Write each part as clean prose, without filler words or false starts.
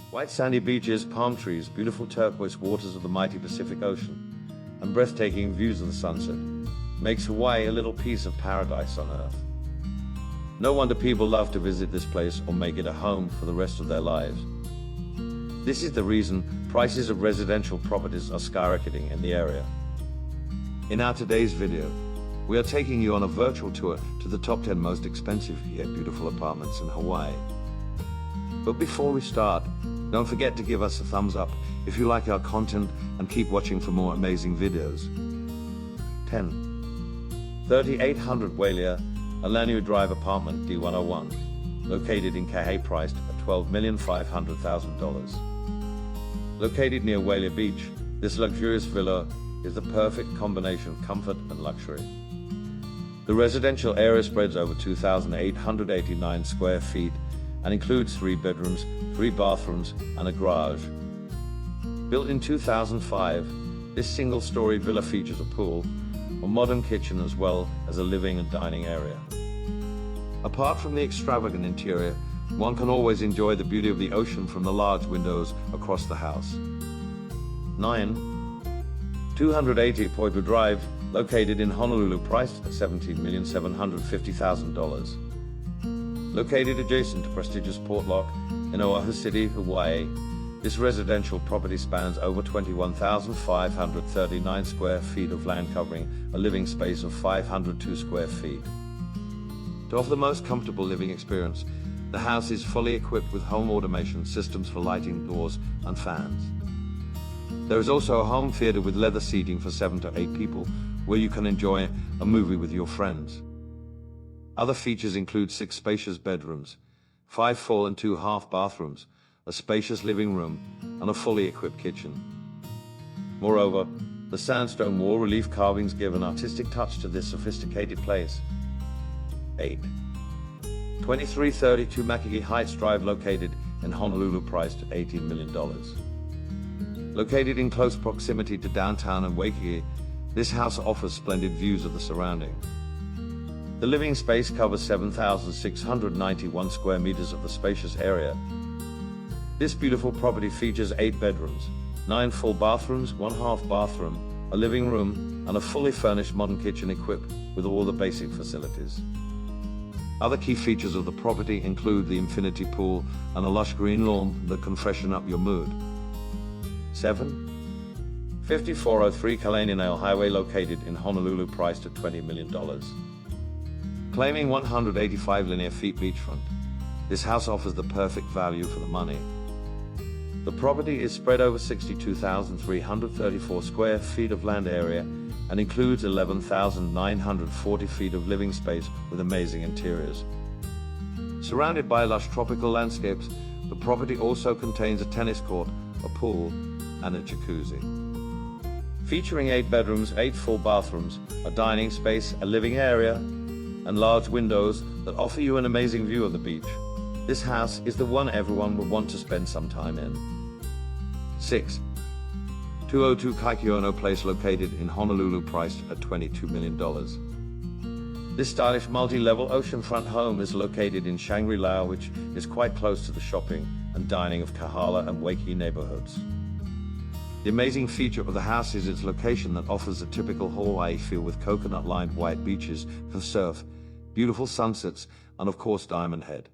White sandy beaches, palm trees, beautiful turquoise waters of the mighty Pacific Ocean, and breathtaking views of the sunset makes Hawaii a little piece of paradise on earth. No wonder people love to visit this place or make it a home for the rest of their lives. This is the reason prices of residential properties are skyrocketing in the area. In our today's video, we are taking you on a virtual tour to the top 10 most expensive yet beautiful apartments in Hawaii. But before we start, don't forget to give us a thumbs up if you like our content and keep watching for more amazing videos. 10. 3800 Wailea, Alaniu Drive Apartment D101, located in Kahe, priced at $12,500,000. Located near Wailea Beach, this luxurious villa is the perfect combination of comfort and luxury. The residential area spreads over 2,889 square feet and includes 3 bedrooms, 3 bathrooms, and a garage. Built in 2005, this single-story villa features a pool, a modern kitchen, as well as a living and dining area. Apart from the extravagant interior, one can always enjoy the beauty of the ocean from the large windows across the house. 9. 280 Poipu Drive, located in Honolulu, priced at $17,750,000. Located adjacent to prestigious Port Lock in Oahu City, Hawaii, this residential property spans over 21,539 square feet of land, covering a living space of 502 square feet. To offer the most comfortable living experience, the house is fully equipped with home automation systems for lighting, doors, and fans. There is also a home theater with leather seating for 7 to 8 people, where you can enjoy a movie with your friends. Other features include 6 spacious bedrooms, 5 full and 2 half bathrooms, a spacious living room, and a fully equipped kitchen. Moreover, the sandstone wall relief carvings give an artistic touch to this sophisticated place. 8. 2332 Makiki Heights Drive, located in Honolulu, priced at $18 million. Located in close proximity to downtown and Waikiki, this house offers splendid views of the surrounding. The living space covers 7,691 square meters of the spacious area. This beautiful property features 8 bedrooms, 9 full bathrooms, 1 half bathroom, a living room, and a fully furnished modern kitchen equipped with all the basic facilities. Other key features of the property include the infinity pool and a lush green lawn that can freshen up your mood. 7. 5403 Kalanianale Highway, located in Honolulu, priced at $20 million. Claiming 185 linear feet beachfront, this house offers the perfect value for the money. The property is spread over 62,334 square feet of land area and includes 11,940 feet of living space with amazing interiors. Surrounded by lush tropical landscapes, the property also contains a tennis court, a pool, and a jacuzzi. Featuring 8 bedrooms, 8 full bathrooms, a dining space, a living area, and large windows that offer you an amazing view of the beach, this house is the one everyone would want to spend some time in. 6. 202 Kaikiono Place, located in Honolulu, priced at $22 million. This stylish multi-level oceanfront home is located in Shangri-La, which is quite close to the shopping and dining of Kahala and Waikiki neighborhoods. The amazing feature of the house is its location that offers a typical Hawaii feel, with coconut-lined white beaches for surf, beautiful sunsets, and of course Diamond Head.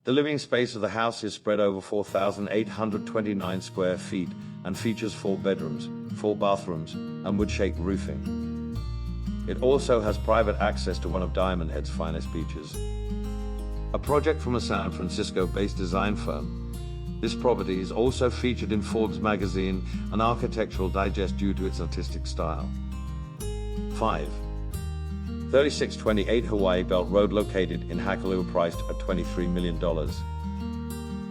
The living space of the house is spread over 4,829 square feet and features 4 bedrooms, 4 bathrooms, and wood-shake roofing. It also has private access to one of Diamond Head's finest beaches. A project from a San Francisco-based design firm, this property is also featured in Forbes magazine and Architectural Digest due to its artistic style. 5. 3628 Hawaii Belt Road, located in Hakalua, priced at $23 million.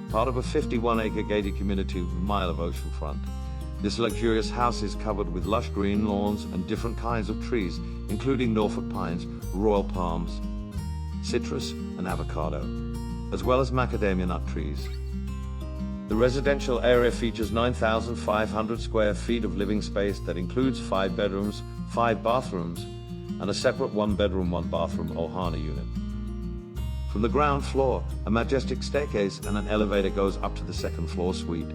Part of a 51-acre gated community with a mile of oceanfront, this luxurious house is covered with lush green lawns and different kinds of trees, including Norfolk pines, royal palms, citrus, and avocado, as well as macadamia nut trees. The residential area features 9,500 square feet of living space that includes 5 bedrooms, 5 bathrooms, and a separate 1-bedroom, 1-bathroom Ohana unit. From the ground floor, a majestic staircase and an elevator goes up to the second floor suite.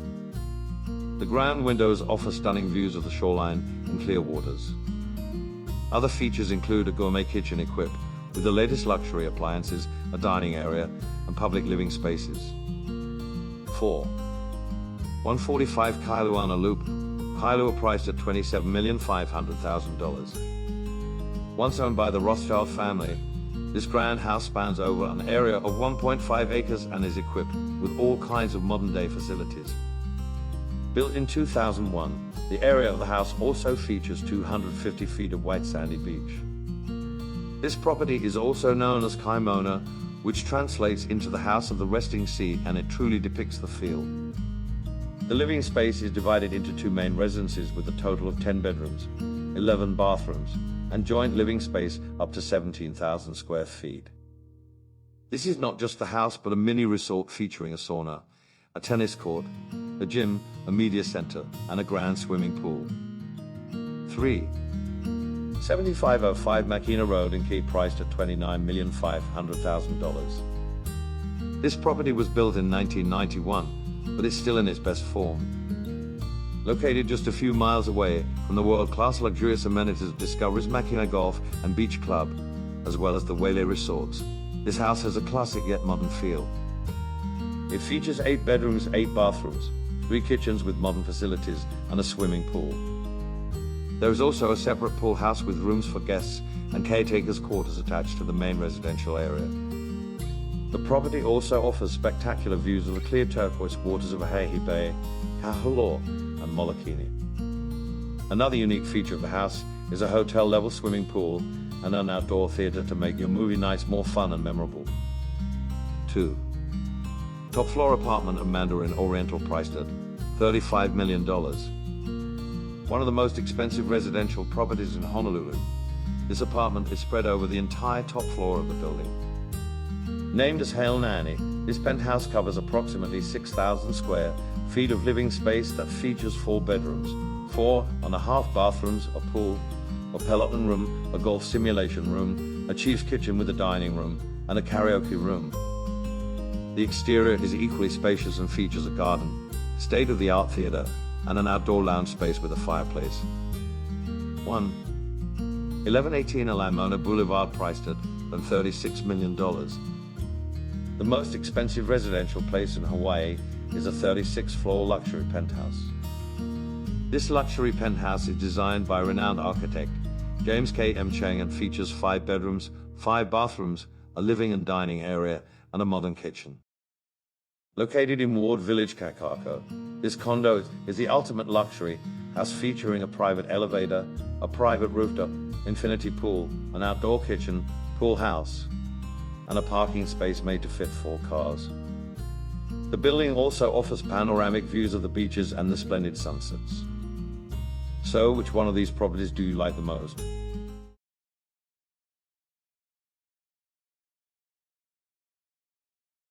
The ground windows offer stunning views of the shoreline and clear waters. Other features include a gourmet kitchen equipped with the latest luxury appliances, a dining area, and public living spaces. 4. 145 Kailua Loop. Kailua priced at $27,500,000. Once owned by the Rothschild family, this grand house spans over an area of 1.5 acres and is equipped with all kinds of modern-day facilities. Built in 2001, the area of the house also features 250 feet of white sandy beach. This property is also known as Kaimona, which translates into the house of the resting sea, and it truly depicts the feel. The living space is divided into 2 main residences with a total of 10 bedrooms, 11 bathrooms, and joint living space up to 17,000 square feet. This is not just the house but a mini resort featuring a sauna, a tennis court, a gym, a media center, and a grand swimming pool. 3. 7505 Makina Road in Key priced at $29,500,000. This property was built in 1991, but is still in its best form. Located just a few miles away from the world-class luxurious amenities of Discovery's Makina Golf and Beach Club, as well as the Wele Resorts, this house has a classic yet modern feel. It features 8 bedrooms, 8 bathrooms, 3 kitchens with modern facilities, and a swimming pool. There is also a separate pool house with rooms for guests and caretakers' quarters attached to the main residential area. The property also offers spectacular views of the clear turquoise waters of Aheihi Bay, Kahaloa, and Molokini. Another unique feature of the house is a hotel-level swimming pool and an outdoor theater to make your movie nights more fun and memorable. 2. Top floor apartment of Mandarin Oriental priced at $35 million. One of the most expensive residential properties in Honolulu, this apartment is spread over the entire top floor of the building. Named as Hail Nani, this penthouse covers approximately 6,000 square feet of living space that features 4 bedrooms, 4.5 bathrooms, a pool, a peloton room, a golf simulation room, a chief's kitchen with a dining room, and a karaoke room. The exterior is equally spacious and features a garden, state-of-the-art theater, and an outdoor lounge space with a fireplace. 1. 1118 Laimona Boulevard priced at $36 million. The most expensive residential place in Hawaii is a 36-floor luxury penthouse. This luxury penthouse is designed by renowned architect James K. M. Chang and features 5 bedrooms, 5 bathrooms, a living and dining area, and a modern kitchen. Located in Ward Village, Kakako, this condo is the ultimate luxury house featuring a private elevator, a private rooftop, infinity pool, an outdoor kitchen, pool house, and a parking space made to fit 4 cars. The building also offers panoramic views of the beaches and the splendid sunsets. So, which one of these properties do you like the most?